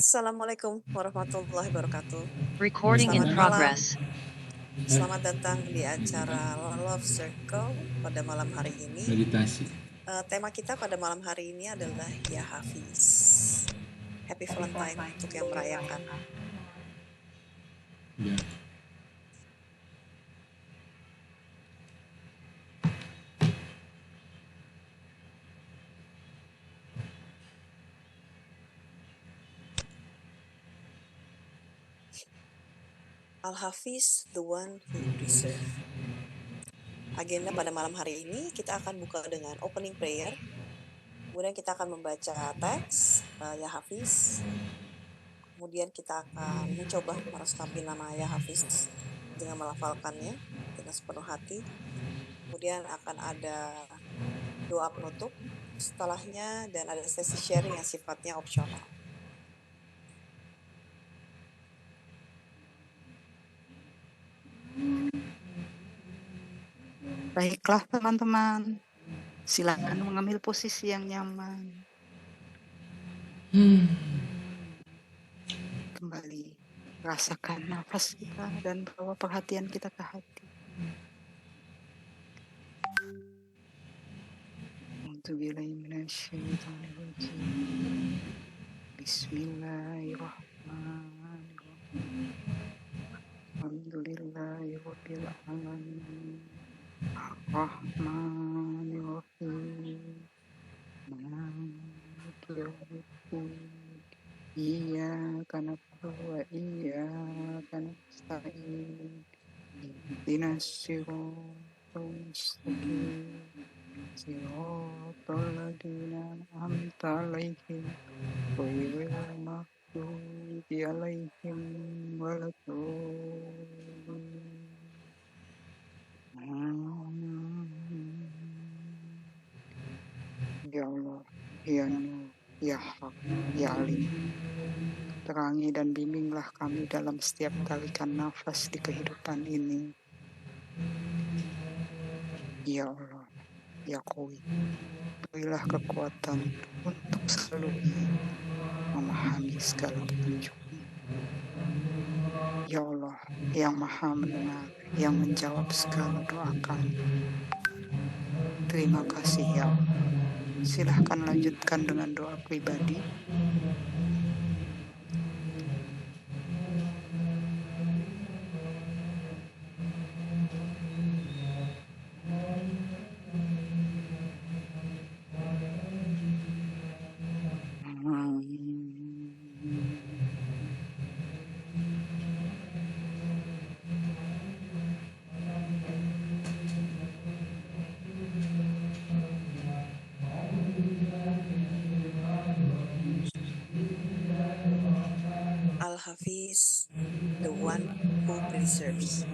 Assalamualaikum warahmatullahi wabarakatuh. Recording in Selamat malam. progress. Selamat datang di acara Love Circle pada malam hari ini. Meditasi. Tema kita pada malam hari ini adalah Ya Hafiz. Happy Valentine untuk yang merayakan. Ya. Al-Hafiz, the one who preserve. Agenda pada malam hari ini kita akan buka dengan opening prayer. Kemudian kita akan membaca teks Ya Hafiz. Kemudian kita akan mencoba meresapi nama Ya Hafiz dengan melafalkannya dengan sepenuh hati. Kemudian akan ada doa penutup setelahnya dan ada sesi sharing yang sifatnya opsional. Baiklah teman-teman, silakan mengambil posisi yang nyaman. Kembali rasakan nafas kita dan bawa perhatian kita ke hati. Bismillahirrahmanirrahim. Alhamdulillahirabbil alamin. Ar-Rahmanir-Rahim. Maliki yaumiddin. iyyaka na'budu wa iyyaka nasta'in. Ihdinas siratal mustaqim. Siratal ladzina an'amta 'alaihim ghairil maghdubi 'alaihim waladdallin. Ya Allah, ya Nur, ya Hak, ya Alim, terangi dan bimbinglah kami dalam setiap tarikan nafas di kehidupan ini. Ya Allah, ya Qawi, berilah kekuatan untuk selalu memahami segala petunjuk-Mu. Ya Allah, yang Maha mendengar, yang menjawab segala doa kami. Terima kasih ya Allah. Silahkan lanjutkan dengan doa pribadi. Al-Hafiz, the one who preserves.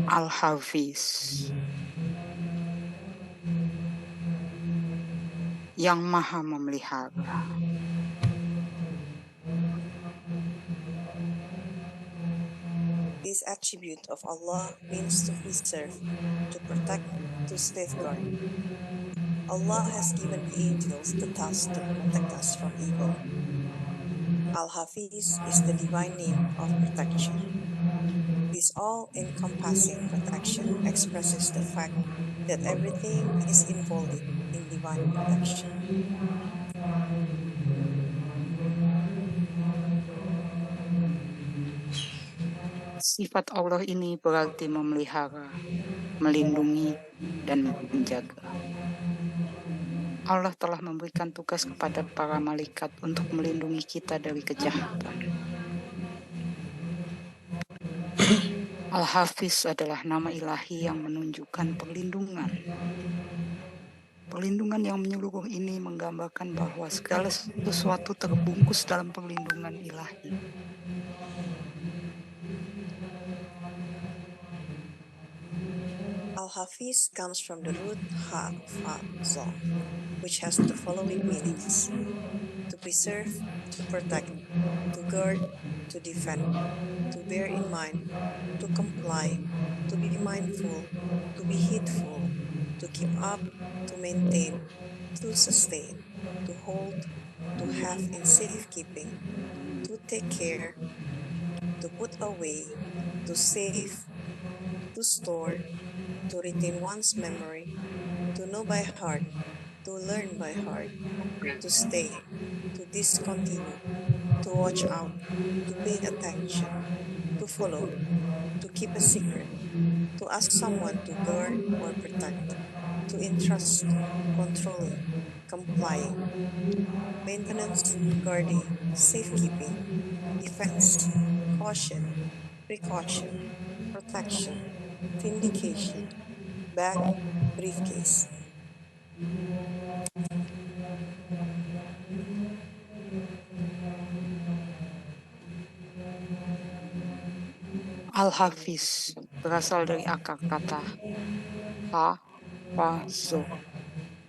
Al-Hafiz, yang Maha memelihara. This attribute of Allah means to preserve, to protect, to safeguard. Allah has given the angels the task to protect us from evil. Al-Hafiz is the divine name of protection. This all-encompassing protection expresses the fact that everything is involved in divine protection. Sifat Allah ini berarti memelihara, melindungi, dan menjaga. Allah telah memberikan tugas kepada para malaikat untuk melindungi kita dari kejahatan. Al-Hafiz adalah nama ilahi yang menunjukkan perlindungan. Perlindungan yang menyeluruh ini menggambarkan bahwa segala sesuatu terbungkus dalam perlindungan ilahi. Al-Hafiz comes from the root ha-fa-za, which has the following meanings: to preserve, to protect, to guard, to defend, to bear in mind, to comply, to be mindful, to be heedful, to keep up, to maintain, to sustain, to hold, to have in safekeeping, to take care, to put away, to save, to store, to retain one's memory, to know by heart, to learn by heart, to stay, to discontinue, to watch out, to pay attention, to follow, to keep a secret, to ask someone to guard or protect, to entrust, controlling, complying, maintenance, guarding, safekeeping, defense, caution, precaution, protection, vindication, bag, briefcase. Al-Hafiz berasal dari akar kata ha-fa-zo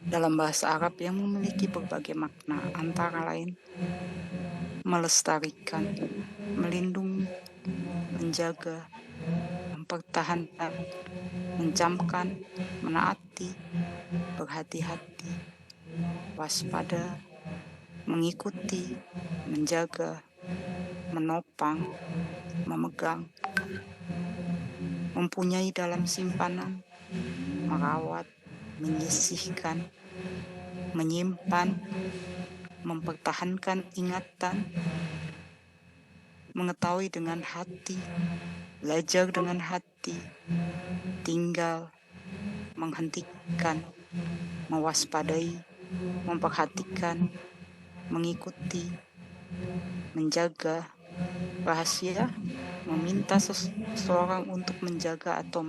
dalam bahasa Arab yang memiliki berbagai makna, antara lain melestarikan, melindungi, menjaga, mempertahankan, mencamkan, menaati, berhati-hati, waspada, mengikuti, menjaga, menopang, memegang, mempunyai dalam simpanan, merawat, menyisihkan, menyimpan, mempertahankan ingatan, mengetahui dengan hati, belajar dengan hati, tinggal, menghentikan, mewaspadai, memperhatikan, mengikuti, menjaga, rahasia, meminta seseorang untuk menjaga atau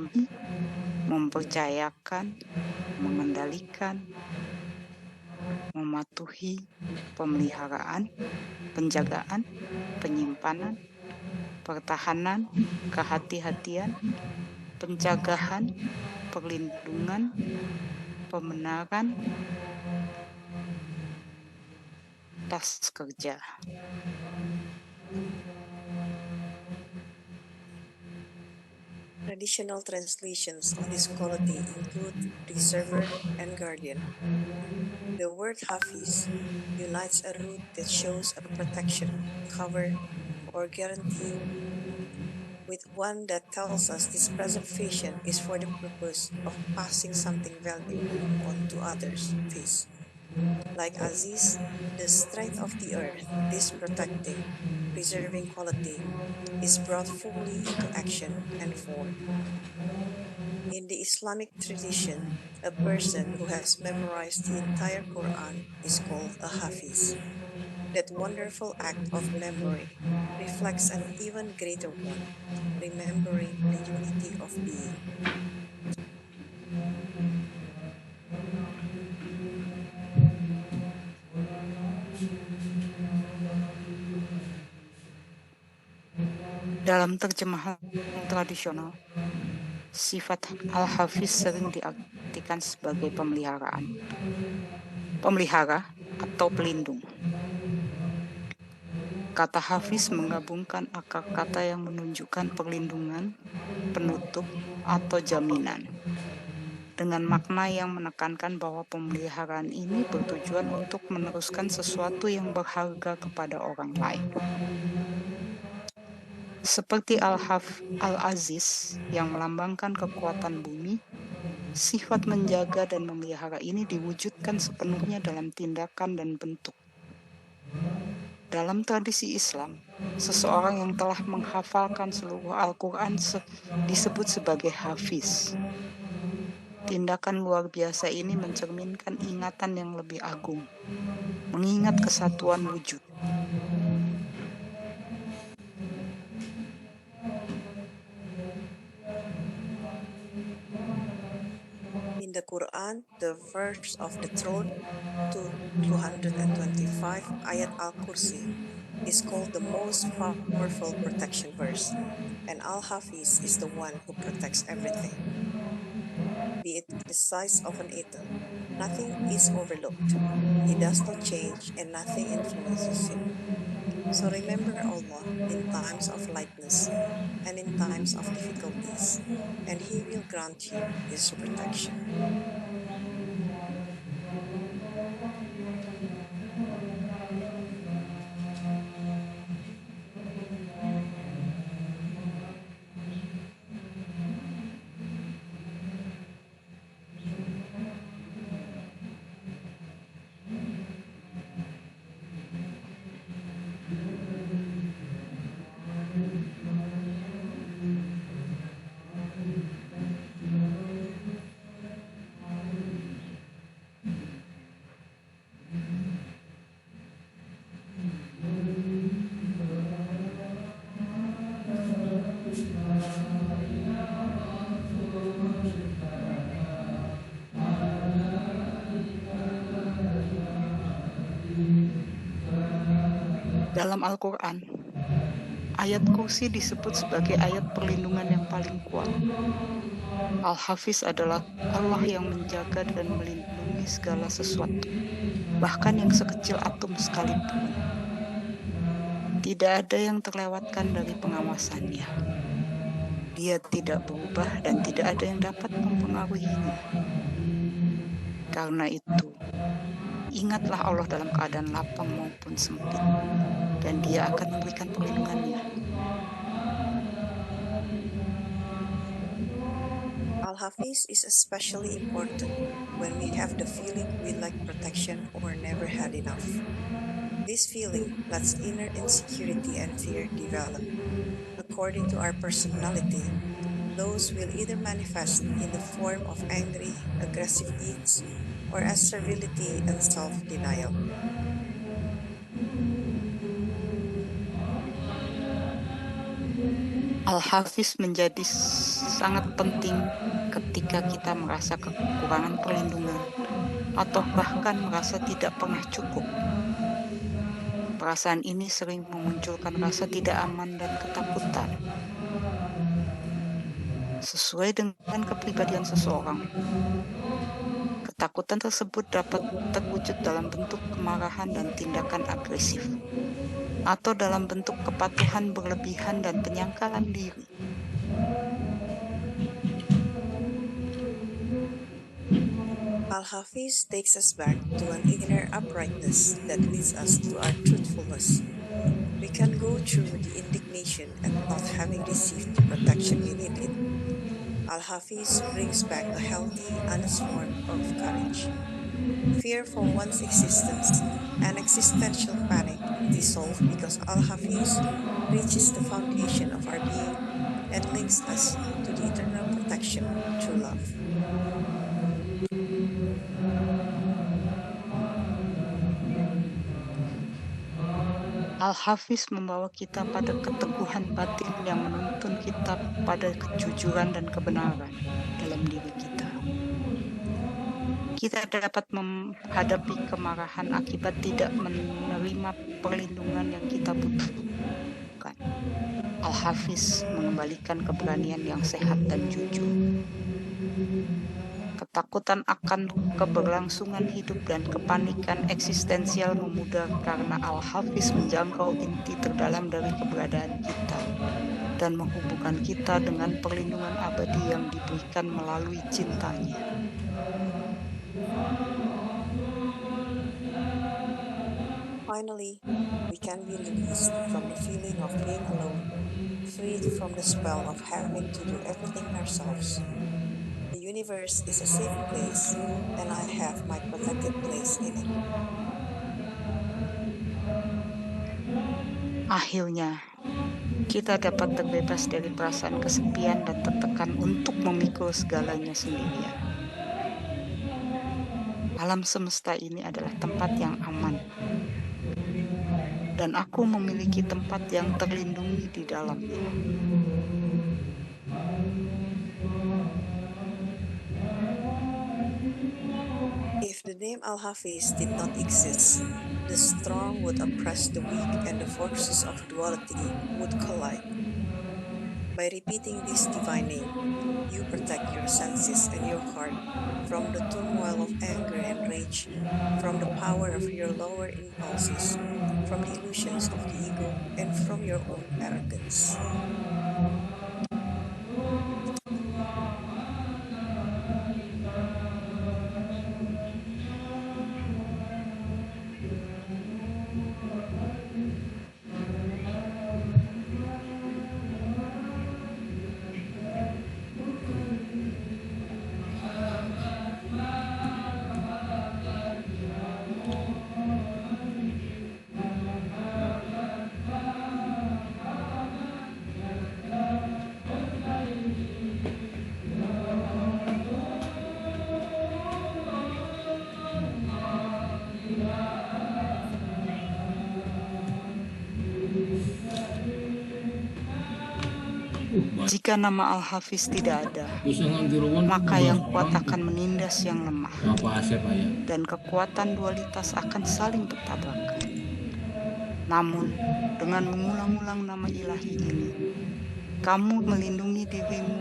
mempercayakan, mengendalikan, mematuhi, pemeliharaan, penjagaan, penyimpanan, pertahanan, kehati-hatian, pencegahan, perlindungan, pembenaran, tas kerja. Traditional translations of this quality include preserver and guardian. The word hafiz unites a root that shows a protection, cover, or guarantee with one that tells us this preservation is for the purpose of passing something valuable on to others. Hafiz. Like Aziz, the strength of the earth, this protecting, preserving quality is brought fully into action and form. In the Islamic tradition, a person who has memorized the entire Quran is called a Hafiz. That wonderful act of memory reflects an even greater one, remembering the unity of being. Dalam terjemahan tradisional, sifat al-hafiz sering diartikan sebagai pemelihara atau pelindung. Kata hafiz menggabungkan akar kata yang menunjukkan perlindungan, penutup, atau jaminan, dengan makna yang menekankan bahwa pemeliharaan ini bertujuan untuk meneruskan sesuatu yang berharga kepada orang lain. Seperti Al-Aziz yang melambangkan kekuatan bumi, sifat menjaga dan memelihara ini diwujudkan sepenuhnya dalam tindakan dan bentuk. Dalam tradisi Islam, seseorang yang telah menghafalkan seluruh Al-Quran disebut sebagai hafiz. Tindakan luar biasa ini mencerminkan ingatan yang lebih agung, mengingat kesatuan wujud. In the Quran, the verse of the throne, 225 ayat Al-Kursi, is called the most powerful protection verse, and Al-Hafiz is the one who protects everything. Be it the size of an atom, nothing is overlooked. He does not change and nothing influences him. So remember Allah in times of lightness and in times of difficulties, and He will grant you His protection. Dalam Al-Quran, ayat kursi disebut sebagai ayat perlindungan yang paling kuat. Al-Hafiz adalah Allah yang menjaga dan melindungi segala sesuatu, bahkan yang sekecil atom sekalipun. Tidak ada yang terlewatkan dari pengawasannya. Dia tidak berubah dan tidak ada yang dapat mempengaruhinya. Karena itu, ingatlah Allah dalam keadaan lapang maupun sempit, dan Dia akan memberikan perlindungannya. Al-Hafiz is especially important when we have the feeling we lack protection or never had enough. This feeling lets inner insecurity and fear develop. According to our personality, those will either manifest in the form of angry, aggressive deeds or as servility and self-denial. Al-Hafiz menjadi sangat penting ketika kita merasa kekurangan perlindungan atau bahkan merasa tidak pernah cukup. Perasaan ini sering memunculkan rasa tidak aman dan ketakutan. Sesuai dengan kepribadian seseorang, ketakutan tersebut dapat terwujud dalam bentuk kemarahan dan tindakan agresif, atau dalam bentuk kepatuhan berlebihan dan penyangkalan diri. Al-Hafiz takes us back to an inner uprightness that leads us to our truthfulness. We can go through the indignation at not having received the protection we needed. Al-Hafiz brings back a healthy, honest form of courage. Fear for one's existence and existential panic dissolve because Al-Hafiz reaches the foundation of our being and links us to the eternal protection through love. Al-Hafiz membawa kita pada keteguhan batin yang menuntun kita pada kejujuran dan kebenaran dalam diri kita. Kita dapat menghadapi kemarahan akibat tidak menerima perlindungan yang kita butuhkan. Al-Hafiz mengembalikan keberanian yang sehat dan jujur. Ketakutan akan keberlangsungan hidup dan kepanikan eksistensial memudar karena Al-Hafiz menjangkau inti terdalam dari keberadaan kita dan menghubungkan kita dengan perlindungan abadi yang diberikan melalui cintanya. Finally, we can be released from the feeling of being alone, freed from the spell of having to do everything ourselves. The universe is a safe place, and I have my protected place in it. Akhirnya, kita dapat terbebas dari perasaan kesepian dan tertekan untuk memikul segalanya sendirian. Alam semesta ini adalah tempat yang aman, dan aku memiliki tempat yang terlindungi di dalamnya. If the name Al-Hafiz did not exist, the strong would oppress the weak and the forces of duality would collide. By repeating this divine name, you protect your senses and your heart from the turmoil of anger and rage, from the power of your lower impulses, from the illusions of the ego, and from your own arrogance. Jika nama Al-Hafiz tidak ada, maka yang kuat akan menindas yang lemah, dan kekuatan dualitas akan saling bertabrakan. Namun, dengan mengulang-ulang nama ilahi ini, kamu melindungi dirimu,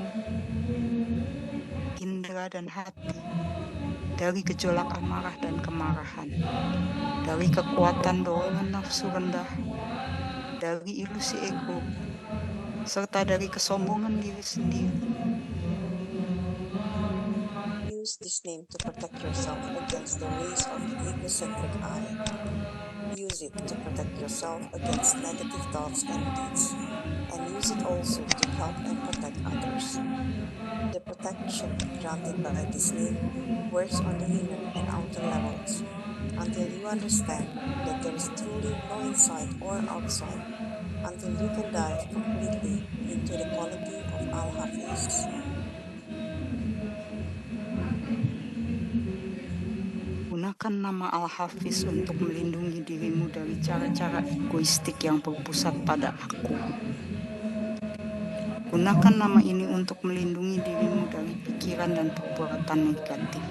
indera dan hati, dari gejolak amarah dan kemarahan, dari kekuatan dorongan nafsu rendah, dari ilusi ego, serta dari kesombongan diri sendiri. Use this name to protect yourself against the rays of the egocentric eye. Use it to protect yourself against negative thoughts and deeds, and use it also to help and protect others. The protection granted by this name works on the inner and outer levels, until you understand that there is truly no inside or outside, until you can dive completely into the quality of Al-Hafiz. Gunakan nama Al-Hafiz untuk melindungi dirimu dari cara-cara egoistik yang berpusat pada aku. Gunakan nama ini untuk melindungi dirimu dari pikiran dan perbuatan negatif,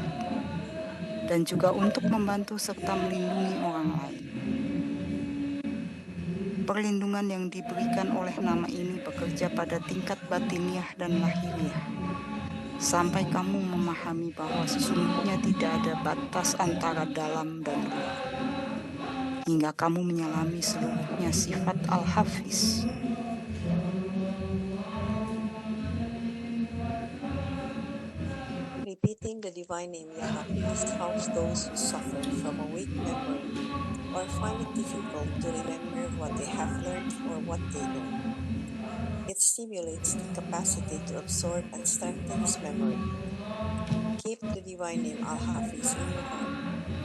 dan juga untuk membantu serta melindungi orang lain. Perlindungan yang diberikan oleh nama ini bekerja pada tingkat batiniah dan lahiriah, sampai kamu memahami bahwa sesungguhnya tidak ada batas antara dalam dan luar, hingga kamu menyelami seluruhnya sifat Al-Hafiz. Repeating the divine name Ya Hafiz helps those who suffer from a weak memory or find it difficult to remember what they have learned or what they know. It stimulates the capacity to absorb and strengthen his memory. Keep the divine name Al-Hafiz in your heart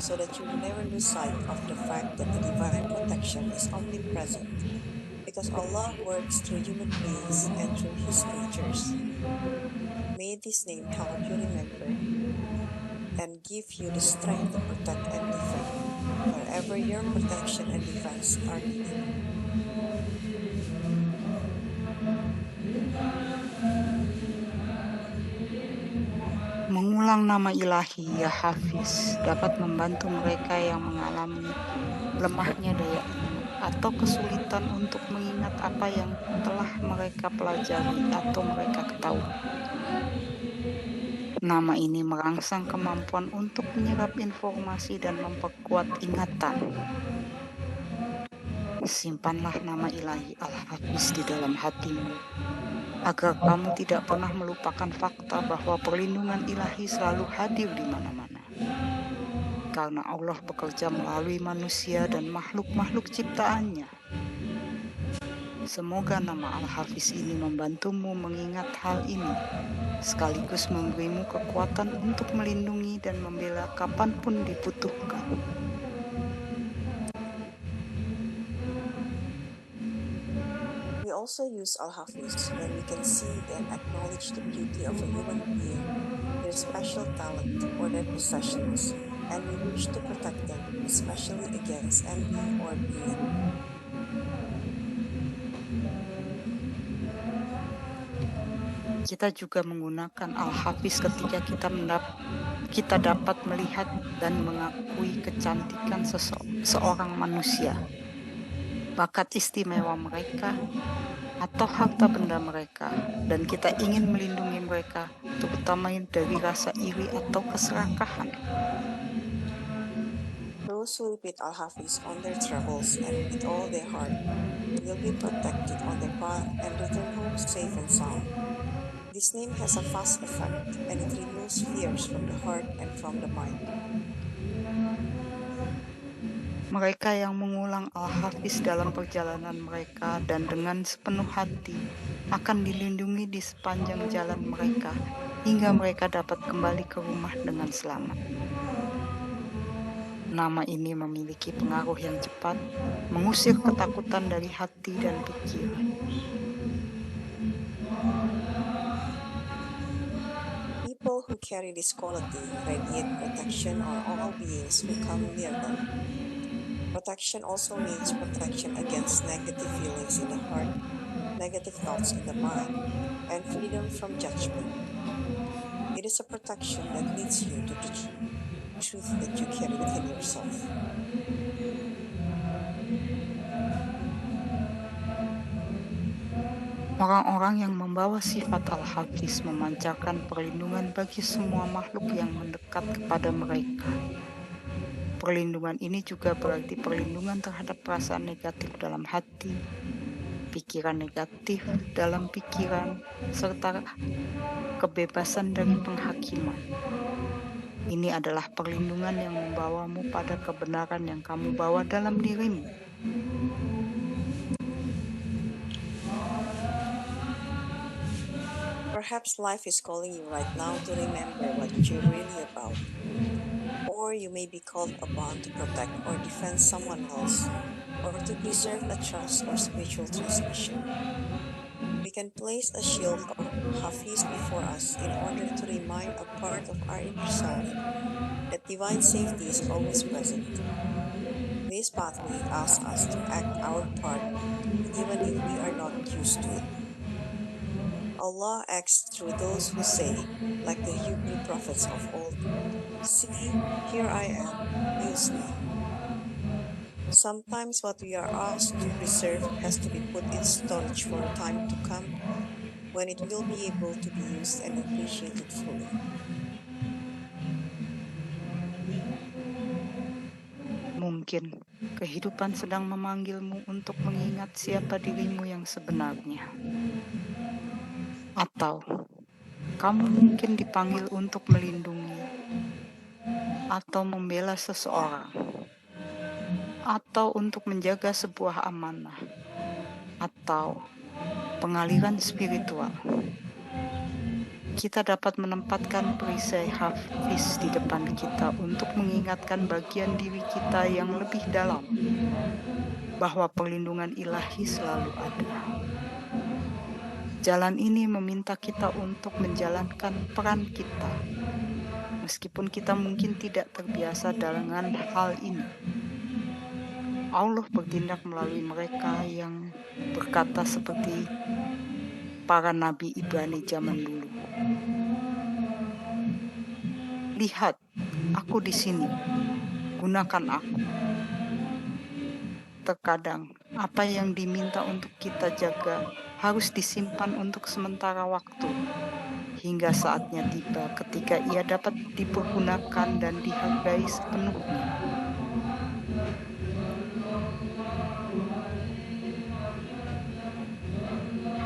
so that you never lose sight of the fact that the divine protection is omnipresent, because Allah works through human beings and through his creatures. May this name help you remember and give you the strength to protect and defend wherever your protection and defense are needed. Mengulang nama ilahi Ya Hafiz dapat membantu mereka yang mengalami lemahnya daya ingat atau kesulitan untuk mengingat apa yang telah mereka pelajari atau mereka ketahui. Nama ini merangsang kemampuan untuk menyerap informasi dan memperkuat ingatan. Simpanlah nama ilahi Al-Hafiz di dalam hatimu, agar kamu tidak pernah melupakan fakta bahwa perlindungan ilahi selalu hadir di mana-mana. Karena Allah bekerja melalui manusia dan makhluk-makhluk ciptaannya. Semoga nama Al-Hafiz ini membantumu mengingat hal ini, sekaligus memberimu kekuatan untuk melindungi dan membela kapanpun dibutuhkan. We also use Al-Hafiz when we can see and acknowledge the beauty of a human being, their special talent or their possessions, and we wish to protect them, especially against envy or greed. Kita juga menggunakan Al-Hafiz ketika kita dapat melihat dan mengakui kecantikan seorang manusia, bakat istimewa mereka, atau harta benda mereka, dan kita ingin melindungi mereka, terutama dari rasa iri atau keserakahan. Those who repeat Al-Hafiz on their travels and with all their heart will be protected on their path and return home safe and sound. This name has a fast effect, and it removes fears from the heart and from the mind. Mereka yang mengulang Al-Hafiz dalam perjalanan mereka dan dengan sepenuh hati akan dilindungi di sepanjang jalan mereka hingga mereka dapat kembali ke rumah dengan selamat. Nama ini memiliki pengaruh yang cepat, mengusir ketakutan dari hati dan pikiran. People who carry this quality radiate protection on all beings who come near them. Protection also means protection against negative feelings in the heart, negative thoughts in the mind, and freedom from judgment. It is a protection that leads you to the truth that you carry within yourself. Orang-orang yang membawa sifat Al-Hafiz memancarkan perlindungan bagi semua makhluk yang mendekat kepada mereka. Perlindungan ini juga berarti perlindungan terhadap perasaan negatif dalam hati, pikiran negatif dalam pikiran, serta kebebasan dari penghakiman. Ini adalah perlindungan yang membawamu pada kebenaran yang kamu bawa dalam dirimu. Perhaps life is calling you right now to remember what you're really about. or you may be called upon to protect or defend someone else, or to preserve a trust or spiritual transmission. We can place a shield or hafiz before us in order to remind a part of our inner self that divine safety is always present. This pathway asks us to act our part even if we are not used to it. Allah acts through those who say, like the Hebrew prophets of old, "See, here I am, use me." Sometimes what we are asked to preserve has to be put in storage for a time to come when it will be able to be used and appreciated fully. Mungkin kehidupan sedang memanggilmu untuk mengingat siapa dirimu yang sebenarnya. Atau kamu mungkin dipanggil untuk melindungi atau membela seseorang, atau untuk menjaga sebuah amanah, atau pengaliran spiritual. Kita dapat menempatkan perisai hafiz di depan kita untuk mengingatkan bagian diri kita yang lebih dalam bahwa perlindungan ilahi selalu ada. Jalan ini meminta kita untuk menjalankan peran kita, meskipun kita mungkin tidak terbiasa dengan hal ini. Allah bertindak melalui mereka yang berkata seperti para nabi Ibrani zaman dulu. Lihat, aku di sini, gunakan aku. Terkadang, apa yang diminta untuk kita jaga harus disimpan untuk sementara waktu, hingga saatnya tiba ketika ia dapat dipergunakan dan dihargai sepenuhnya.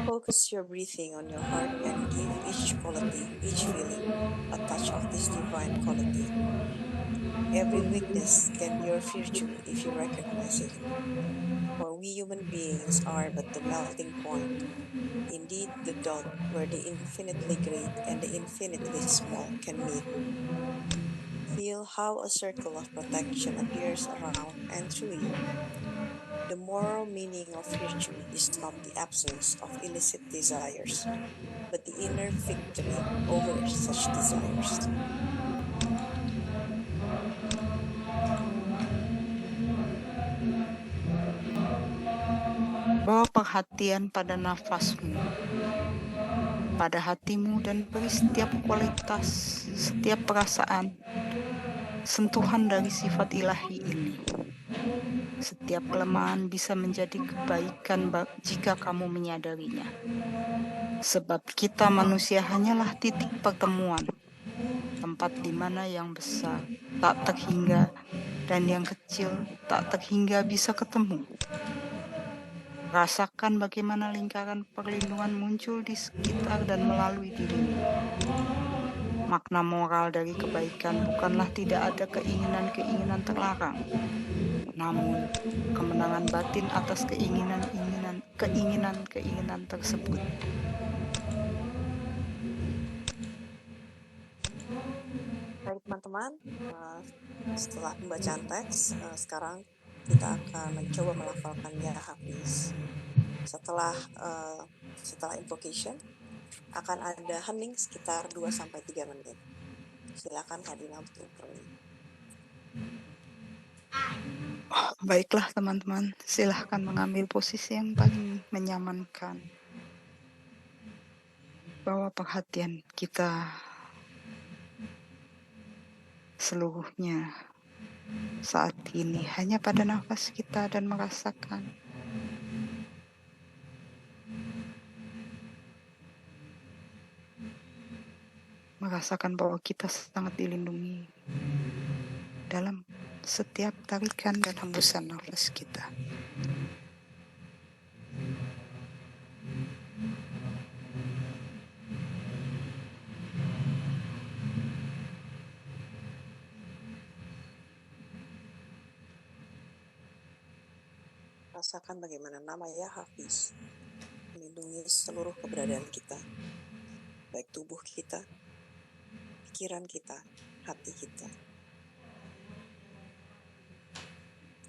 Focus your breathing on your heart and give each quality, each feeling, a touch of this divine quality. Every weakness can be your virtue if you recognize it. For we human beings are but the melting point, indeed the dot where the infinitely great and the infinitely small can meet. Feel how a circle of protection appears around and through you. The moral meaning of virtue is not the absence of illicit desires, but the inner victory over such desires. Bawa perhatian pada nafasmu, pada hatimu, dan beri setiap kualitas, setiap perasaan, sentuhan dari sifat ilahi ini. Setiap kelemahan bisa menjadi kebaikan jika kamu menyadarinya. Sebab kita manusia hanyalah titik pertemuan, tempat di mana yang besar tak terhingga dan yang kecil tak terhingga bisa ketemu. Rasakan bagaimana lingkaran perlindungan muncul di sekitar dan melalui dirimu. Makna moral dari kebaikan bukanlah tidak ada keinginan-keinginan terlarang, namun kemenangan batin atas keinginan tersebut. Baik teman-teman, setelah pembacaan teks, sekarang kita akan mencoba melafalkan ya Hafiz. Setelah invocation, akan ada hening sekitar 2-3 menit. Silakan Hadina untuk hening. Baiklah teman-teman, silahkan mengambil posisi yang paling menyamankan. Bawa perhatian kita seluruhnya saat ini hanya pada nafas kita dan merasakan bahwa kita sangat dilindungi dalam setiap tarikan dan hembusan nafas kita. Rasakan bagaimana nama ya Hafiz melindungi seluruh keberadaan kita, baik tubuh kita, pikiran kita, hati kita.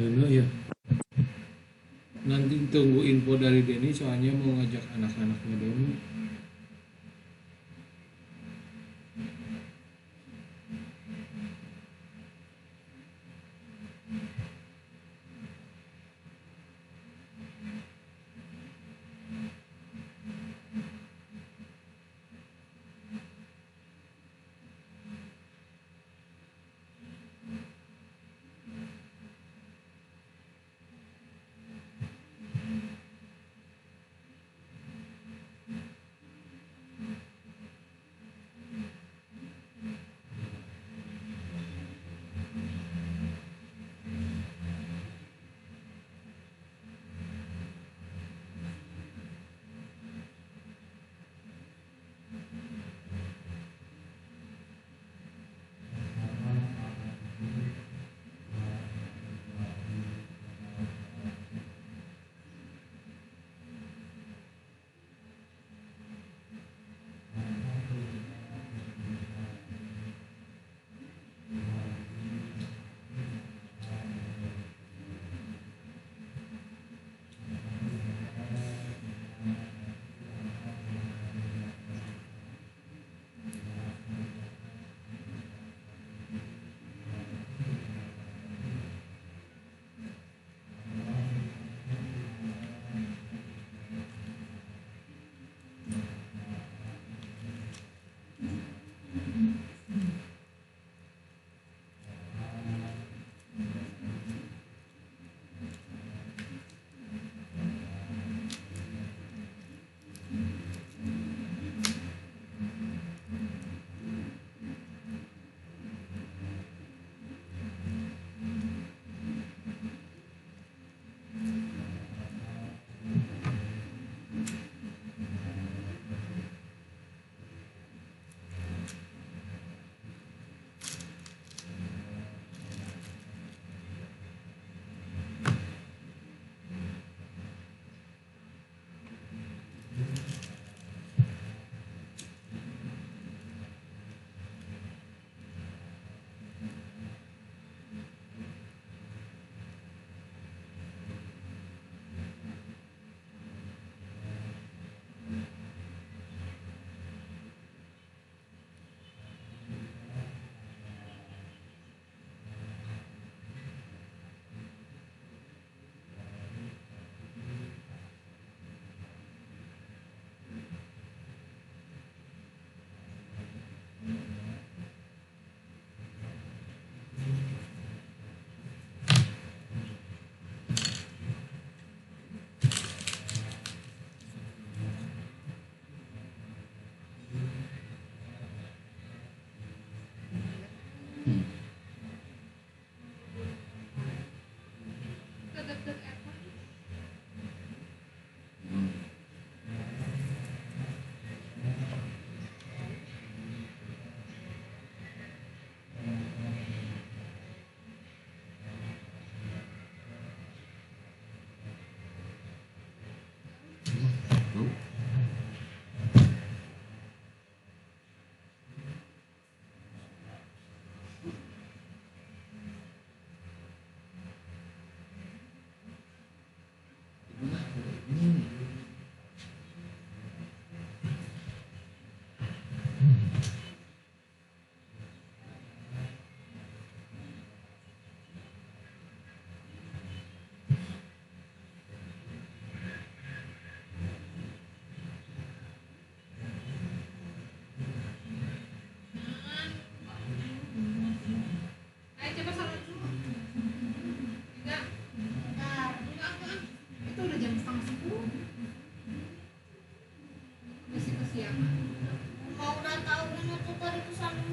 Ya. Nanti tunggu info dari Denny, soalnya mau ngajak anak-anaknya Denny.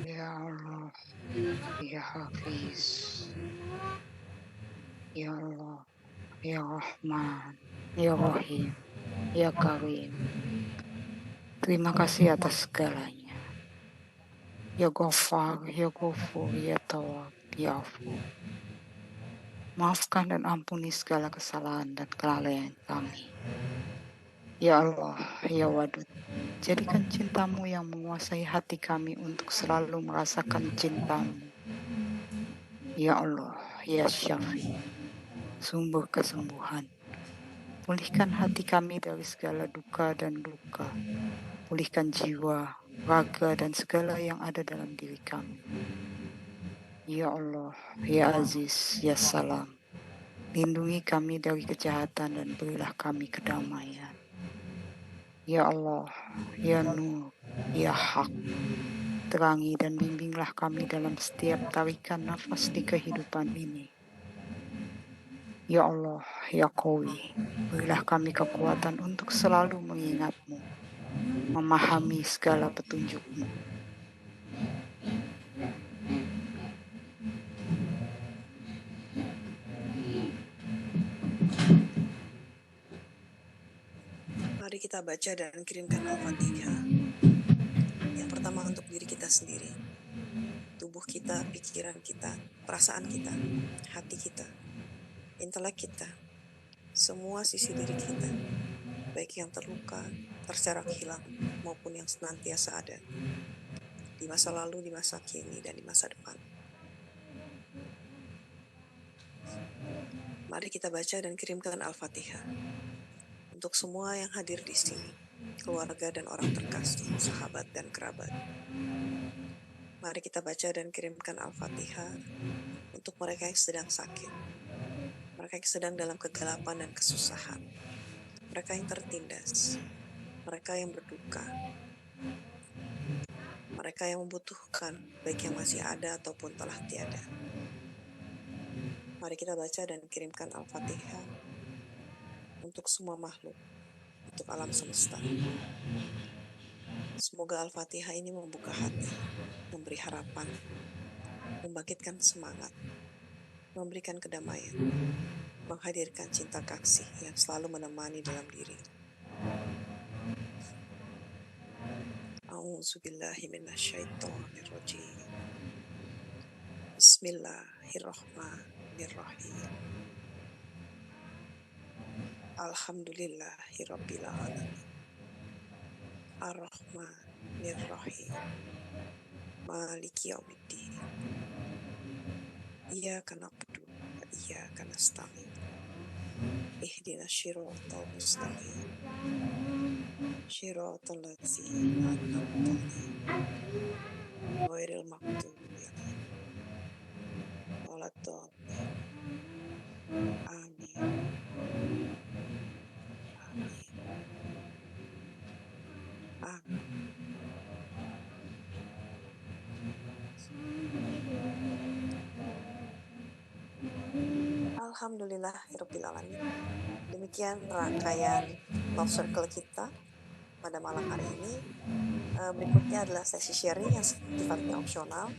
Ya Allah, ya Hafiz, ya Allah, ya Rahman, ya Rahim, ya Karim. Terima kasih atas segalanya. Ya Ghaffar, ya Ghafur, ya Tawwab, ya Afu. Maafkan dan ampuni segala kesalahan dan kelalaian kami. Ya Allah, ya Wadud, jadikan cintamu yang menguasai hati kami untuk selalu merasakan cintamu. Ya Allah, ya Syafi, sumber kesembuhan. Pulihkan hati kami dari segala duka dan luka. Pulihkan jiwa, raga, dan segala yang ada dalam diri kami. Ya Allah, Ya Aziz, Ya Salam, lindungi kami dari kejahatan dan berilah kami kedamaian. Ya Allah, Ya Nur, Ya Hak, terangi dan bimbinglah kami dalam setiap tarikan nafas di kehidupan ini. Ya Allah, Ya Qawi, berilah kami kekuatan untuk selalu mengingat-Mu, memahami segala petunjuk-Mu. Mari kita baca dan kirimkan Al-Fatihah. Yang pertama untuk diri kita sendiri, tubuh kita, pikiran kita, perasaan kita, hati kita, intelek kita, semua sisi diri kita, baik yang terluka, terserak hilang, maupun yang senantiasa ada, di masa lalu, di masa kini, dan di masa depan. Mari kita baca dan kirimkan Al-Fatihah untuk semua yang hadir di sini, keluarga dan orang terkasih, sahabat dan kerabat. Mari kita baca dan kirimkan Al-Fatihah untuk mereka yang sedang sakit, mereka yang sedang dalam kegelapan dan kesusahan, mereka yang tertindas, mereka yang berduka, mereka yang membutuhkan, baik yang masih ada ataupun telah tiada. Mari kita baca dan kirimkan Al-Fatihah untuk semua makhluk, untuk alam semesta. Semoga Al-Fatihah ini membuka hati, memberi harapan, membangkitkan semangat, memberikan kedamaian, menghadirkan cinta kasih yang selalu menemani dalam diri. A'udzubillahi minasyaitonirrajim. Bismillahirrahmanirrahim. Alhamdulillahirabbil alamin. Ar-Rahmanir-Rahim. Maliki yaumiddin. Iyyaka na'budu wa iyyaka nasta'in. Ihdinas shiratal mustaqim. Shiratal ladzina an'amta 'alaihim ghairil maghdubi 'alaihim waladdallin. Amin. Alhamdulillahirrahmanirrahim. Demikian rangkaian Love Circle kita pada malam hari ini. Berikutnya adalah sesi sharing yang sifatnya opsional.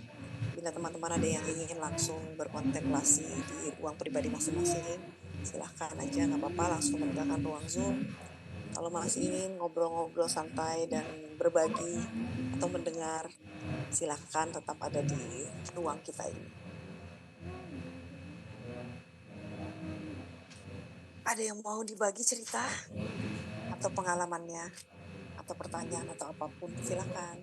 Bila teman-teman ada yang ingin langsung berkontemplasi di ruang pribadi masing-masing, silahkan aja, nggak apa-apa, langsung meninggalkan ruang Zoom. Kalau masih ingin ngobrol-ngobrol santai dan berbagi atau mendengar, silahkan tetap ada di ruang kita ini. Ada yang mau dibagi cerita atau pengalamannya atau pertanyaan atau apapun, silahkan.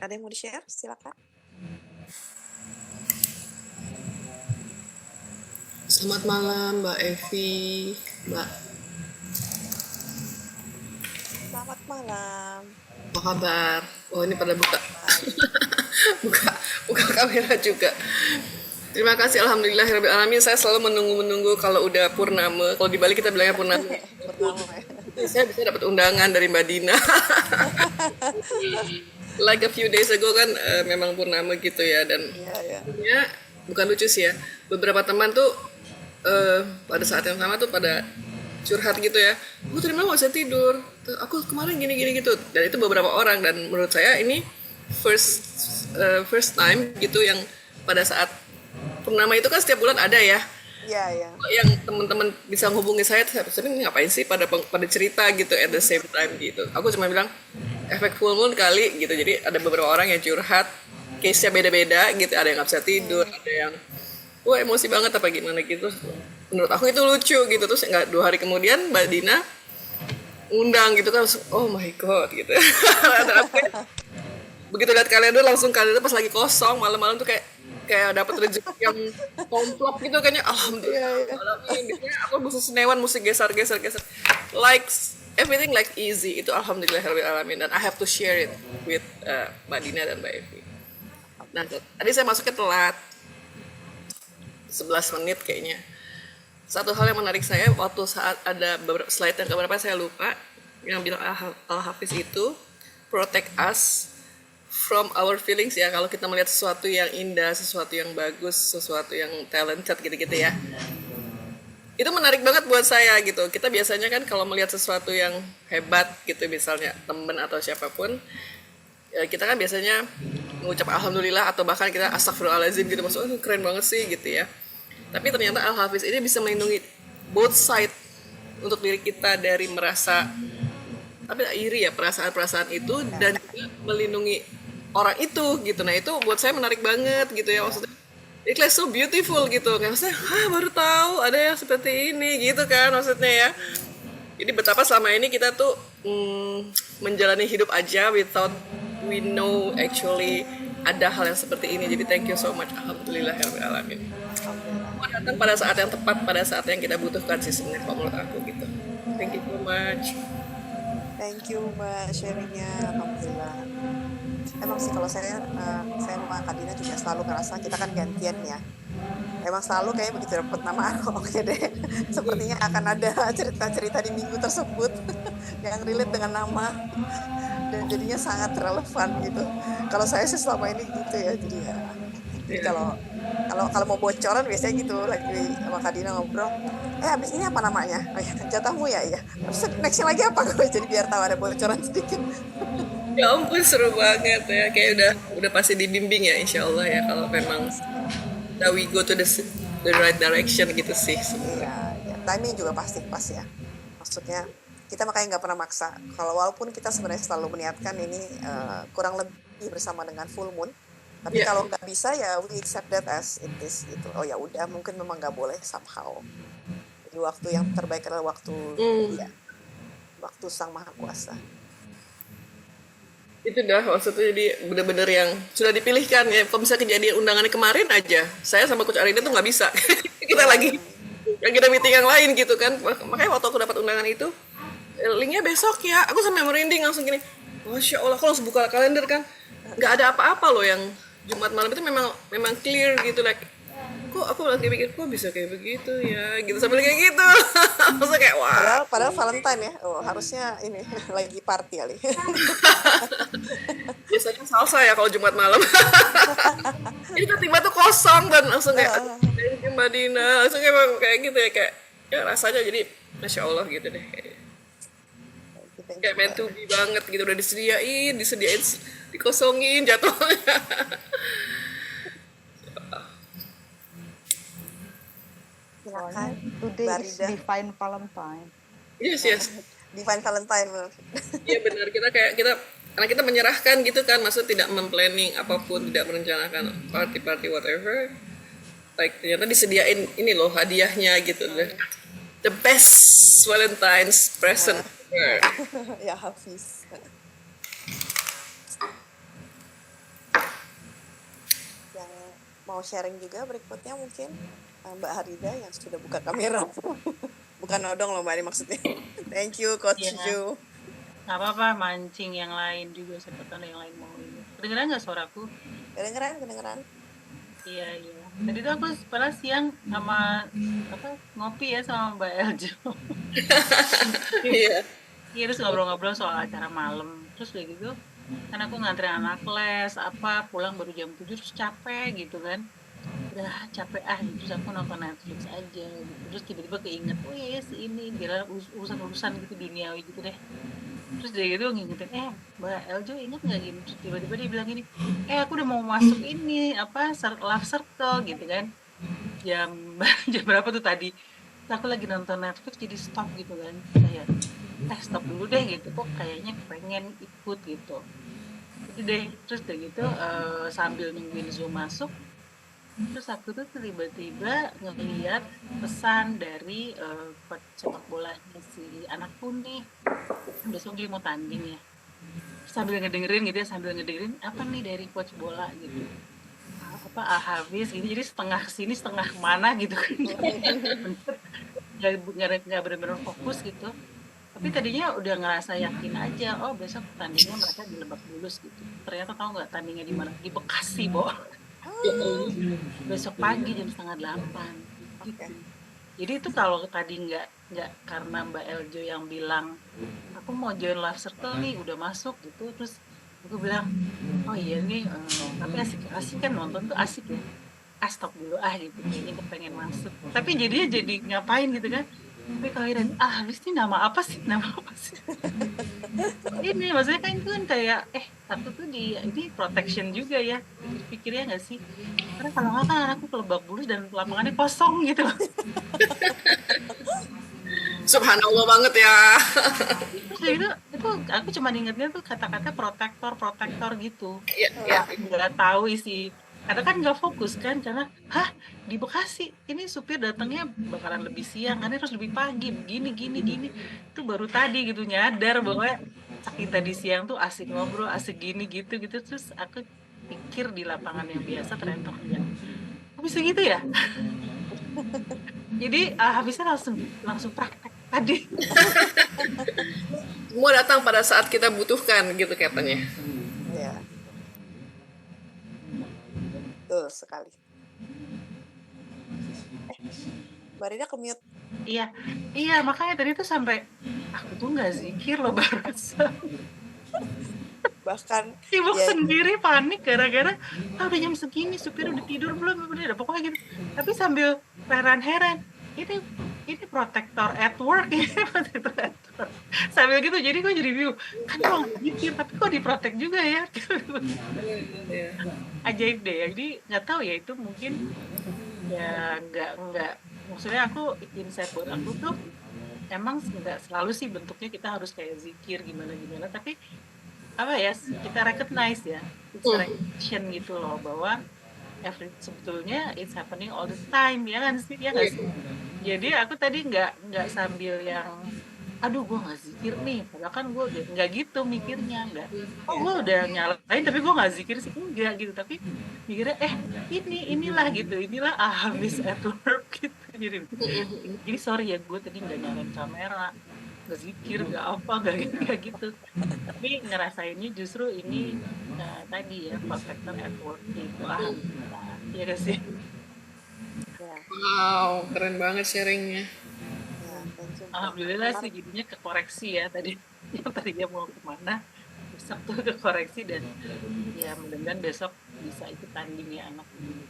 Ada yang mau di-share? Silakan. Selamat malam Mbak Evi, Mbak. Selamat malam. Apa kabar? Oh, ini pada buka buka kamera juga. Terima kasih, alhamdulillahirabbil alamin. Saya selalu menunggu kalau udah purnama. Kalau di Bali kita bilangnya purnama. Pertama ya. Saya bisa dapat undangan dari Mbak Dina. Like a few days ago kan memang purnama gitu ya, dan ya bukan lucu sih ya. Beberapa teman tuh pada saat yang sama tuh pada curhat gitu ya. Aku tadi malam gak bisa tidur. Aku kemarin gini gitu. Dan itu beberapa orang, dan menurut saya ini first time gitu yang pada saat purnama itu kan setiap bulan ada ya. Iya. Yang teman-teman bisa hubungi saya, ini ngapain sih pada cerita gitu at the same time gitu. Aku cuma bilang efek full moon kali gitu. Jadi ada beberapa orang yang curhat, case-nya beda-beda gitu. Ada yang nggak bisa tidur, ada yang wah emosi banget apa gimana gitu. Menurut aku itu lucu gitu. Terus nggak 2 hari kemudian Mbak Dina undang gitu kan, oh my god gitu. Begitu lihat kalender langsung kalender pas lagi kosong malam-malam tuh kayak dapat rezeki yang komplok gitu kayaknya, alhamdulillah gitu ya. Aku bisa senewan musik geser like everything like easy itu alhamdulillah alamin, dan I have to share it with Mbak Dina dan Mbak Evi. Nah tadi saya masuknya telat 11 menit kayaknya. Satu hal yang menarik saya waktu saat ada beberapa slide yang keberapa saya lupa yang bilang Al-Hafiz itu protect us from our feelings ya. Kalau kita melihat sesuatu yang indah, sesuatu yang bagus, sesuatu yang talented gitu-gitu ya, itu menarik banget buat saya gitu. Kita biasanya kan kalau melihat sesuatu yang hebat gitu, misalnya temen atau siapapun, kita kan biasanya mengucap alhamdulillah atau bahkan kita astagfirullahaladzim gitu, maksudnya keren banget sih gitu ya. Tapi ternyata Al-Hafiz ini bisa melindungi both side untuk diri kita dari merasa iri ya, perasaan-perasaan itu, dan juga melindungi orang itu gitu. Nah itu buat saya menarik banget gitu ya, maksudnya it's like so beautiful gitu kan, maksudnya baru tahu ada yang seperti ini gitu kan maksudnya ya. Jadi betapa selama ini kita tuh menjalani hidup aja without we know actually ada hal yang seperti ini. Jadi thank you so much, alhamdulillahirrahmanirrahim. Datang pada saat yang tepat, pada saat yang kita butuhkan sih sebenarnya kalau menurut aku gitu. Thank you so much. Thank you Mbak sharingnya, alhamdulillah. Emang sih kalau saya sama Kak Dina juga selalu ngerasa kita kan gantian ya. Emang selalu kayak begitu dapat nama oke deh. Sepertinya akan ada cerita-cerita di minggu tersebut yang relate dengan nama dan jadinya sangat relevan gitu. Kalau saya sih selama ini gitu ya, jadi ya. Jadi kalau mau bocoran biasanya gitu lagi sama Kak Dina ngobrol, habis ini apa namanya? Oh ya, jatahmu ya. Terus nextnya lagi apa? Jadi biar tahu ada bocoran sedikit. Ya ampun seru banget ya, kayak udah pasti dibimbing ya insya Allah ya, kalau memang we go to the right direction gitu sih. Iya, timing juga pasti pas ya. Maksudnya kita makanya nggak pernah maksa. Kalau walaupun kita sebenarnya selalu meniatkan ini kurang lebih bersama dengan full moon. Tapi kalau nggak bisa ya we accept that as it is gitu. Oh ya udah, mungkin memang nggak boleh somehow. Jadi waktu yang terbaik adalah waktu waktu Sang Maha Kuasa. Itu dah maksudnya, jadi bener-bener yang sudah dipilihkan ya. Kalau bisa kejadian undangannya kemarin aja, saya sama Coach Arina tuh nggak bisa. Kita lagi meeting yang lain gitu kan. Makanya waktu aku dapat undangan itu, linknya besok ya, aku sampai merinding langsung gini, Masya Allah, aku langsung buka kalender kan, nggak ada apa-apa loh yang Jumat malam itu memang clear gitu, like kok aku lagi mikir kok bisa kayak begitu ya gitu, sambil kayak gitu. Maksudnya kayak wah, padahal Valentine ya, harusnya ini lagi party kali. Biasanya salsa ya kalau Jumat malam. Ini tiba-tiba tuh kosong dan langsung kayak Mbak Dina, langsung kayak gitu ya, kayak ya rasanya jadi Masya Allah gitu deh, kayak meant to be banget gitu, udah disediain dikosongin jatuhnya. Silakan. Today is Divine Valentine. Yes. Divine Valentine. Iya benar, kita karena kita menyerahkan gitu kan, maksud tidak memplanning apapun, tidak merencanakan party whatever. Like ternyata disediain ini loh hadiahnya gitu deh. The best Valentine's present ever. Ya Hafiz. Yang mau sharing juga berikutnya mungkin Mbak Harida yang sudah buka kamera. Bukan nodong loh Mbak, ini maksudnya. Thank you Coach Ju. Nggak apa-apa, mancing yang lain juga, siapa tahu yang lain mau ini. Kedengeran nggak suaraku? Kedengeran. Iya. Tadi tuh aku padahal siang sama ngopi ya sama Mbak Eljo. Iya. Iya, terus ngobrol-ngobrol soal acara malam. Terus kayak gitu, kan aku ngantri anak les, pulang baru jam 7 terus capek gitu kan. Udah capek gitu, terus aku nonton Netflix aja gitu. Terus tiba-tiba keinget, oh iya si ini, biar urusan-urusan gitu duniawi gitu deh. Terus dari itu ngingetin, Mbak Eljo inget nggak gini? Terus tiba-tiba dia bilang gini, aku udah mau masuk ini love circle gitu kan. jam jam berapa tuh tadi. Terus aku lagi nonton Netflix jadi stop gitu kan. Kayak stop dulu deh gitu. Kok kayaknya pengen ikut gitu. Jadi deh terus udah gitu sambil nungguin Zoom masuk, terus aku tuh tiba-tiba ngeliat pesan dari coach sepak bolanya si anakku nih, besok dia mau tanding ya. Sambil ngedengerin gitu ya, sambil ngedengerin apa nih dari coach bola gitu, apa habis ini, jadi setengah kesini setengah kemana gitu kan. nggak benar-benar fokus gitu. Tapi tadinya udah ngerasa yakin aja, oh besok tandingnya mereka di Lebak Bulus gitu. Ternyata tahu nggak tandingnya di mana? Di Bekasi, Bo. Besok pagi jam 7:30 gitu. Jadi itu kalau tadi nggak karena Mbak Eljo yang bilang aku mau join Love Circle nih, udah masuk gitu, terus aku bilang oh iya nih tapi asik kan nonton tuh asik ya, stop dulu gitu, kayaknya gue pengen masuk, tapi jadinya jadi ngapain gitu kan. Tapi kalau habis ini nama apa sih ini maksudnya kan itu kan kayak aku tuh ini protection juga ya, pikirnya nggak sih, karena kalau nggak kan anakku ke Lebak Bulus dan lapangannya kosong gitu. Subhanallah banget ya. itu aku cuma ingetnya tuh kata-kata protektor gitu. Iya. Nggak tahu isi karena kan nggak fokus kan, karena di Bekasi ini supir datangnya bakalan lebih siang, kan harus lebih pagi, gini itu baru tadi gitu nyadar bahwa saking tadi siang tuh asik ngobrol, asik gini gitu terus aku pikir di lapangan yang biasa ternyata enggak. Kok bisa gitu ya? Jadi habisnya langsung praktek tadi. Semua datang pada saat kita butuhkan gitu katanya. Ya. Betul sekali. Mbak Rina ke-mute. Iya, makanya tadi tuh sampai aku tuh nggak zikir loh barusan. Bahkan sibuk sendiri, panik gara-gara udah jam segini, supir udah tidur belum, udah pokoknya gitu. Tapi sambil heran-heran, ini protektor at work ya, protektor at work. Sambil gitu, jadi gue jadi bingung, kan gue nggak zikir tapi kok diprotek juga ya. Ajaib deh ya. Jadi nggak tahu ya, itu mungkin ya nggak maksudnya aku insight buat aku tuh emang nggak selalu sih bentuknya kita harus kayak zikir gimana tapi apa ya, kita recognize ya, it's recognition gitu loh, bahwa sebetulnya it's happening all the time, ya kan sih, ya nggak sih. Jadi aku tadi nggak sambil yang aduh gue nggak zikir nih, padahal kan gue nggak gitu mikirnya, nggak gue udah nyalain tapi gue nggak zikir sih, enggak gitu, tapi mikirnya inilah habis at work gitu. Jadi sorry ya, gue tadi nggak nyalain kamera, nggak zikir, nggak apa, nggak gitu. Tapi ngerasainnya justru ini tadi ya, protektor at work gitu, ya gak sih? Wow, keren banget sharingnya. Alhamdulillah sih jadinya kekoreksi ya tadi, yang tadinya mau kemana besok tuh kekoreksi, dan ya mudah-mudahan besok bisa ikut tanding ya anak ini.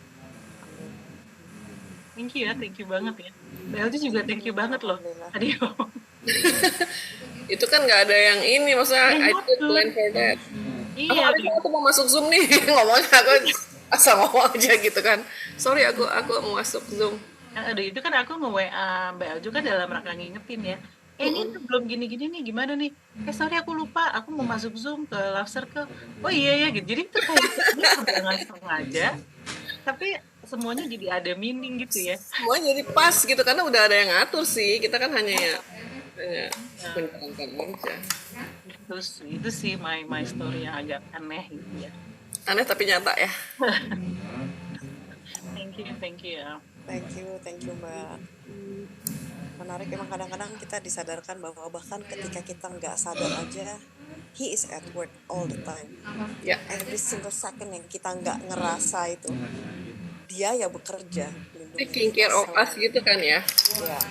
Thank you banget ya. Mbak juga thank you banget loh tadi. Itu kan nggak ada yang ini, maksudnya I did plan for that. Iya. Aku mau masuk Zoom nih, ngomongnya aku asal ngomong aja gitu kan. Sorry, aku mau masuk Zoom. Aduh, itu kan aku nge-WA Mbak Eljo kan dalam rangka ngingetin ya. Ini tuh belum gini-gini nih, gimana nih? Sorry aku lupa, aku mau masuk Zoom ke Love Circle. Oh iya ya gitu. Jadi itu kayak jangan sengaja, tapi semuanya jadi ada meaning gitu ya. Semuanya jadi pas gitu, karena udah ada yang ngatur sih. Kita kan hanya menjalankan aja. Terus itu sih my story yang agak aneh gitu ya. Aneh tapi nyata ya. Thank you ya. Thank you Mbak. Menarik, emang kadang-kadang kita disadarkan bahwa bahkan ketika kita nggak sadar aja, he is at work all the time. Every single second yang kita nggak ngerasa itu, dia ya bekerja. Taking care of us gitu kan ya. Ya.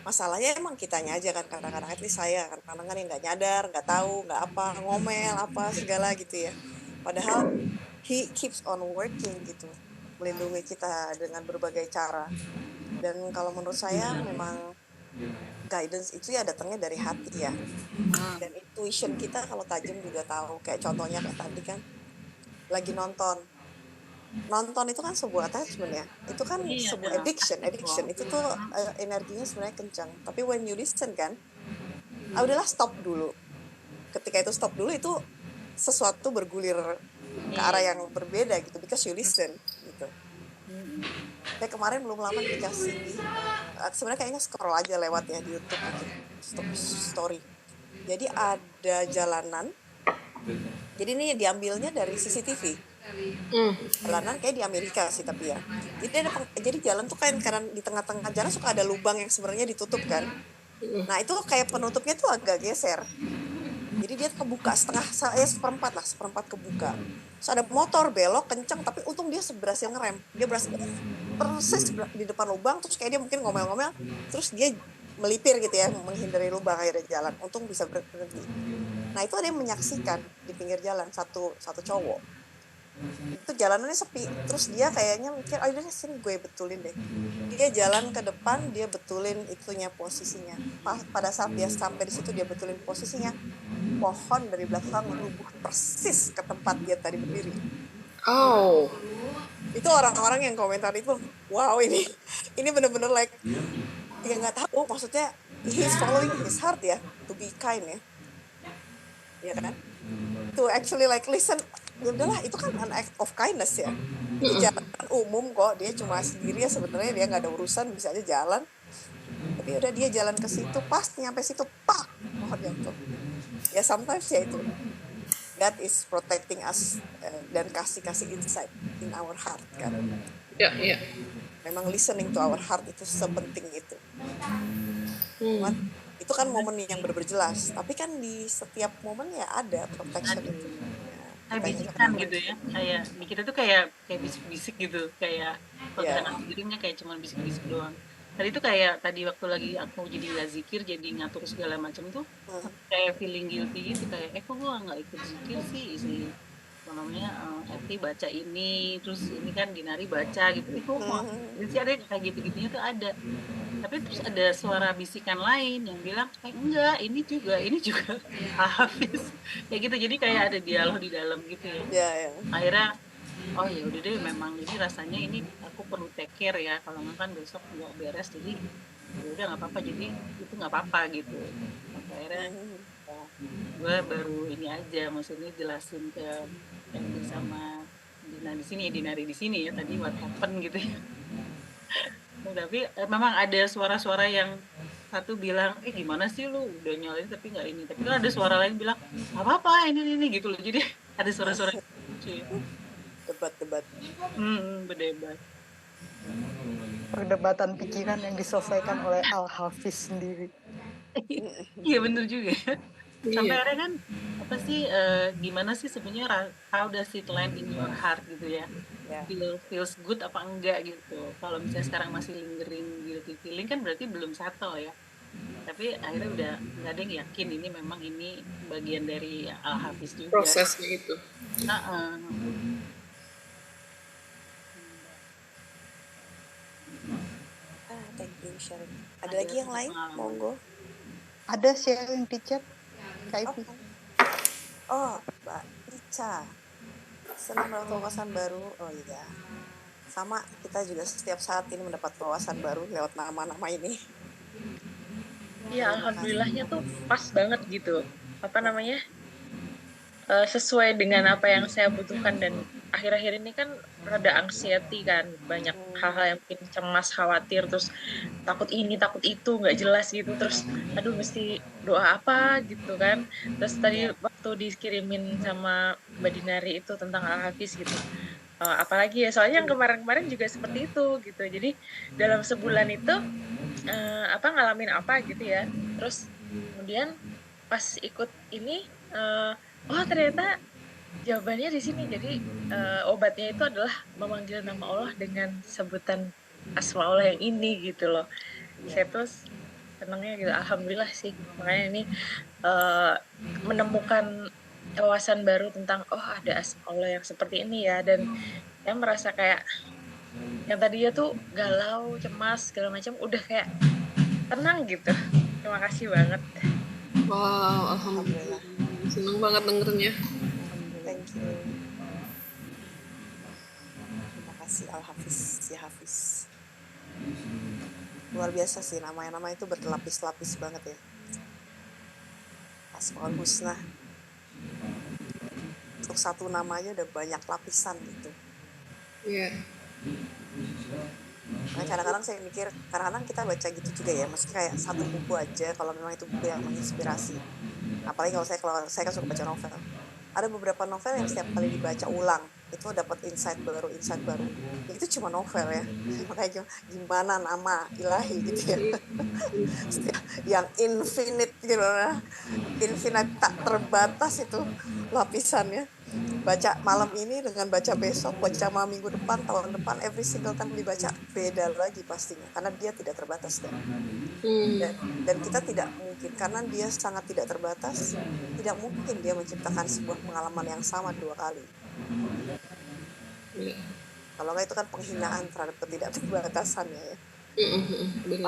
Masalahnya emang kitanya aja kan, kadang-kadang, at least saya kan kadang-kadang nggak nyadar, nggak tahu, nggak apa, ngomel apa segala gitu ya. Padahal he keeps on working gitu, melindungi kita dengan berbagai cara. Dan kalau menurut saya memang guidance itu ya datangnya dari hati ya. Dan intuition kita kalau tajam juga tahu. Kayak contohnya kayak tadi kan, lagi nonton nonton itu kan sebuah attachment ya, itu kan Iya, sebuah addiction itu tuh energinya sebenarnya kencang, tapi when you listen kan, udahlah stop dulu, ketika itu stop dulu itu sesuatu bergulir ke arah yang berbeda gitu, because you listen gitu. Kayak kemarin belum lama dikasih, sebenarnya kayaknya scroll aja lewat ya di YouTube gitu, story. Jadi ada jalanan, jadi ini diambilnya dari CCTV. Jalanan kayak di Amerika sih tapi ya. Jadi jalan tuh kayak karena di tengah-tengah jalan suka ada lubang yang sebenarnya ditutup kan. Nah itu kayak penutupnya tuh agak geser. Jadi dia kebuka seperempat kebuka. Terus ada motor belok kenceng, tapi untung dia berhasil ngerem. Dia berhasil persis di depan lubang, terus kayak dia mungkin ngomel-ngomel, terus dia melipir gitu ya, menghindari lubang akhirnya jalan. Untung bisa berhenti. Nah itu ada yang menyaksikan di pinggir jalan, satu cowok. Itu jalanannya sepi, terus dia kayaknya mikir, oh udah sini gue betulin deh. Dia jalan ke depan, dia betulin itunya posisinya. Pada saat dia sampai di situ dia betulin posisinya, pohon dari belakang rubuh persis ke tempat dia tadi berdiri. Oh, Itu orang-orang yang komentar itu, wow ini bener-bener like, dia nggak tahu, maksudnya he's following his heart ya, to be kind ya kan? To actually like listen, ya udahlah itu kan an act of kindness ya. Itu jalan umum kok, dia cuma sendiri ya sebenarnya, dia nggak ada urusan, bisa aja jalan. Tapi udah dia jalan ke situ, pas nyampe situ, pak, pohon jatuh. Ya sometimes ya itu, God is protecting us dan kasih insight in our heart kan. ya, ya. Memang listening to our heart itu sepenting itu. Itu kan momen yang berjelas, tapi kan di setiap momen ya ada protection itu. Kayak bisikan gitu ya, kayak di kita tuh kayak bisik-bisik gitu, kayak kalau kita nggak sendirinya kayak cuma bisik-bisik doang. Tadi tuh kayak tadi waktu lagi aku jadi nggak zikir, jadi ngatur segala macam tuh kayak feeling guilty gitu, kayak kok gue nggak ikut zikir sih namanya Eti baca ini, terus ini kan Dinari baca gitu, kok jadi ada kayak gitu-gitunya tuh ada. Tapi terus ada suara bisikan lain yang bilang enggak, ini juga Hafiz kayak gitu, jadi kayak ada dialog di dalam gitu ya. Akhirnya oh ya udah deh, memang ini rasanya ini aku perlu take care ya, kalau nggak kan besok nggak beres, jadi udah nggak apa-apa, jadi itu nggak apa-apa gitu. Akhirnya gue baru ini aja, maksudnya jelasin ke Edi sama Dinari di sini ya tadi what happened gitu ya. Tapi memang ada suara-suara yang satu bilang gimana sih lu udah nyalain tapi nggak ini, tapi kan ada suara lain bilang apa ini gitu loh, jadi ada suara-suara lucu ya. Berdebat Berdebat. Perdebatan pikiran yang diselesaikan oleh Al-Hafiz sendiri. Iya bener juga ya. Sampai akhirnya kan apa sih gimana sih sebenarnya, how does it land in your heart gitu ya, feels good apa enggak gitu. Kalau misalnya sekarang masih lingering guilty feeling kan berarti belum settle ya, tapi akhirnya udah nggak ada yang yakin ini memang ini bagian dari Al-Hafiz juga Prosesnya itu. Thank you sharing. Ada lagi yang lain? Monggo. Ada sharing di chat. Oh, Mbak Ica, senang mendapat wawasan baru. Oh iya, sama kita juga setiap saat ini mendapat wawasan baru lewat nama-nama ini. Iya, alhamdulillahnya tuh pas banget gitu. Apa namanya? Sesuai dengan apa yang saya butuhkan, dan akhir-akhir ini kan rada anxiety kan, banyak hal-hal yang bikin cemas, khawatir, terus takut ini takut itu nggak jelas gitu, terus aduh mesti doa apa gitu kan. Terus tadi waktu dikirimin sama Mbak Dinari itu tentang Al-Hafiz gitu, apalagi ya, soalnya yang kemarin-kemarin juga seperti itu gitu. Jadi dalam sebulan itu ngalamin apa gitu ya, terus kemudian pas ikut ini oh ternyata jawabannya di sini. Jadi obatnya itu adalah memanggil nama Allah dengan sebutan asma Allah yang ini gitu loh. Saya terus senangnya gitu, alhamdulillah sih. Makanya ini menemukan wawasan baru tentang ada asma Allah yang seperti ini ya, dan saya merasa kayak yang tadinya tuh galau, cemas segala macam udah kayak tenang gitu. Terima kasih banget. Wow, alhamdulillah. Seneng banget dengernya. Thank you. si Al-Hafiz, si Hafiz. Luar biasa sih, nama itu berlapis-lapis banget ya. Asmaul Husna. Untuk satu namanya udah banyak lapisan gitu. Iya. Nah, kadang-kadang saya mikir, kadang-kadang kita baca gitu juga ya, meski kayak satu buku aja, kalau memang itu buku yang menginspirasi. Apalagi kalau saya kan suka baca novel. Ada beberapa novel yang setiap kali dibaca ulang, itu dapat insight baru. Itu cuma novel ya, makanya gimana nama ilahi gitu ya. Yang infinite gitu lah, infinite tak terbatas itu lapisannya. Baca malam ini dengan baca besok, baca malam minggu depan, tahun depan, every single time dibaca beda lagi pastinya, karena dia tidak terbatas kan. Dan kita tidak mungkin, karena dia sangat tidak terbatas, tidak mungkin dia menciptakan sebuah pengalaman yang sama 2 kali. Kalau nggak itu kan penghinaan terhadap ketidakterbatasannya ya.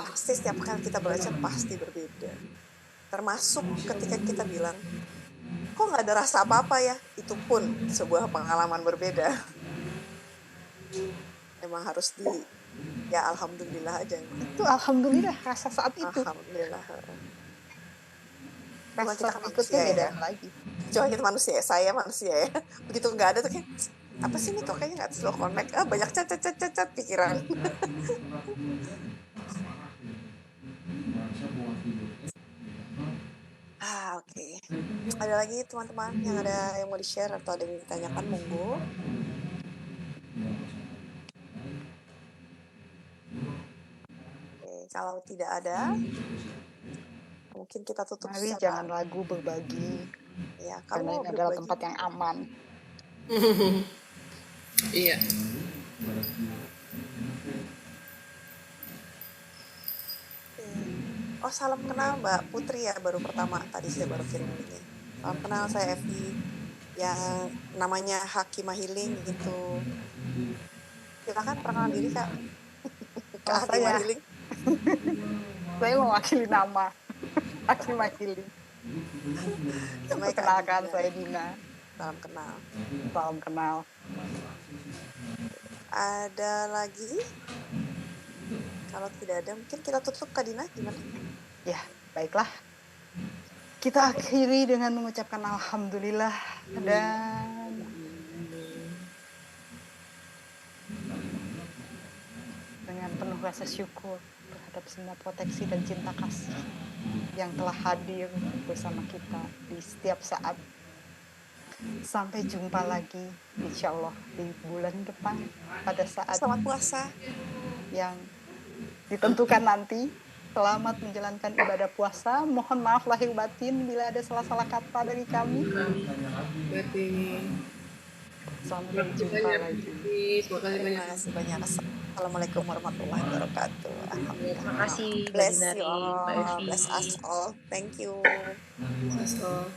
Pasti setiap kali kita baca pasti berbeda. Termasuk ketika kita bilang, kok nggak ada rasa apa-apa ya? Itu pun sebuah pengalaman berbeda. Emang harus ya alhamdulillah aja. Itu alhamdulillah rasa saat itu. Alhamdulillah. Rasa Kita berikutnya beda lagi. Cuma kita manusia, saya manusia ya. Begitu nggak ada tuh kayak, apa sih ini kok kayaknya nggak slow connect. Banyak cat pikiran. Oke. Ada lagi teman-teman yang mau di-share atau ada yang ditanyakan, monggo. Oke, kalau tidak ada, mungkin kita tutup. Mari jangan ragu berbagi. Ya, karena ini adalah tempat yang aman. Iya. Oh, salam kenal Mbak Putri ya, baru pertama tadi saya baru kirim ini. Salam kenal, saya Evi yang namanya Hakimah Healing gitu. Silakan perkenalan diri Kak. Kak Hakimah Healing. Saya mewakili nama Hakimah Healing. Perkenalkan, saya Dina. Salam kenal. Salam kenal. Ada lagi? Kalau tidak ada, mungkin kita tutup Kak Dina, gimana? Ya, baiklah. Kita akhiri dengan mengucapkan alhamdulillah dan dengan penuh rasa syukur terhadap semua proteksi dan cinta kasih yang telah hadir bersama kita di setiap saat. Sampai jumpa lagi, insya Allah di bulan depan pada saat selamat puasa yang ditentukan nanti. Selamat menjalankan ibadah puasa. Mohon maaf lahir batin bila ada salah-salah kata dari kami. Sampai jumpa lagi. Terima kasih banyak. Assalamualaikum warahmatullahi wabarakatuh. Terima kasih. Bless you all. Bless us all. Thank you. Bless all.